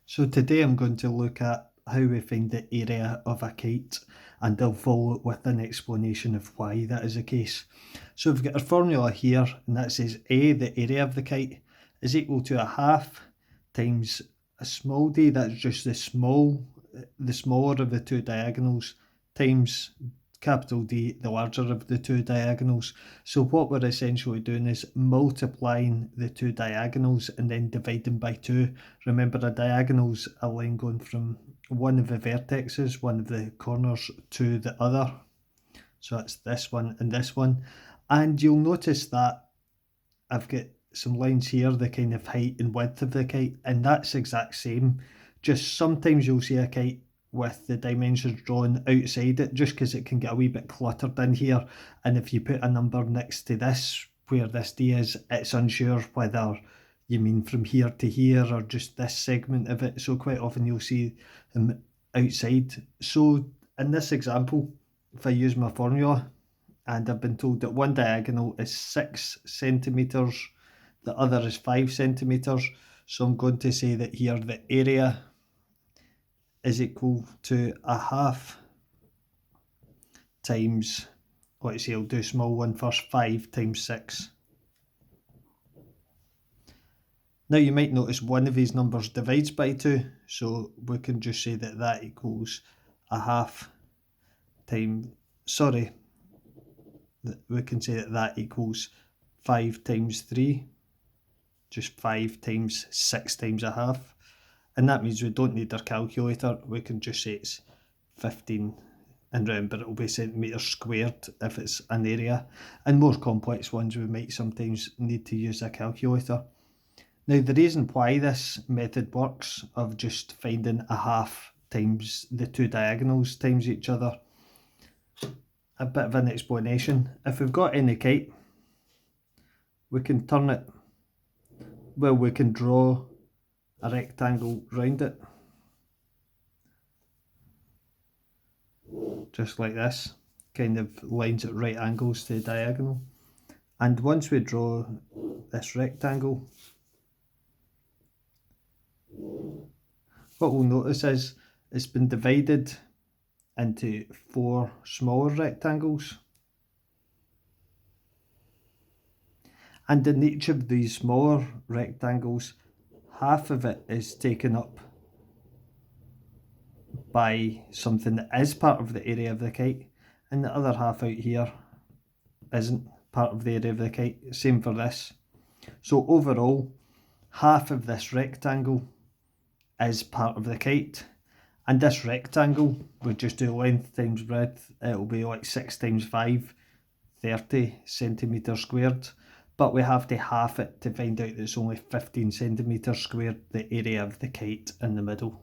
So today I'm going to look at how we find the area of a kite, and I'll follow it with an explanation of why that is the case. So we've got our formula here, and that says A, the area of the kite, is equal to a half times a small d, that's just the smaller of the two diagonals, times capital D, the larger of the two diagonals. So what we're essentially doing is multiplying the two diagonals and then dividing by 2. Remember, a diagonal's a line going from one of the vertexes, one of the corners, to the other. So that's this one and this one. And you'll notice that I've got some lines here, the kind of height and width of the kite, and that's exact same. Just sometimes you'll see a kite with the dimensions drawn outside it, just because it can get a wee bit cluttered in here, and if you put a number next to this where this D is, it's unsure whether you mean from here to here or just this segment of it, so quite often you'll see them outside. So in this example, if I use my formula, and I've been told that one diagonal is 6 centimetres, the other is 5 centimetres, so I'm going to say that here the area is equal to a half times, let's say I'll do a small one first, 5 times 6. Now you might notice one of these numbers divides by 2, so we can just say that that equals a half times, we can say that that equals 5 times 3, just 5 times 6 times a half, and that means we don't need our calculator, we can just say it's 15, and remember it'll be centimetres squared if it's an area, and more complex ones we might sometimes need to use a calculator. Now the reason why this method works, of just finding a half times the two diagonals times each other, a bit of an explanation. If we've got any kite, we can turn it, well, we can draw a rectangle round it, just like this, kind of lines at right angles to the diagonal. And once we draw this rectangle, what we'll notice is it's been divided into 4 smaller rectangles, and in each of these smaller rectangles, half of it is taken up by something that is part of the area of the kite, and the other half out here isn't part of the area of the kite. Same for this. So overall, half of this rectangle is part of the kite, and this rectangle, we just do length times breadth, it'll be like 6 times 5, 30 centimetres squared, but we have to half it to find out that it's only 15 centimetres squared, the area of the kite in the middle.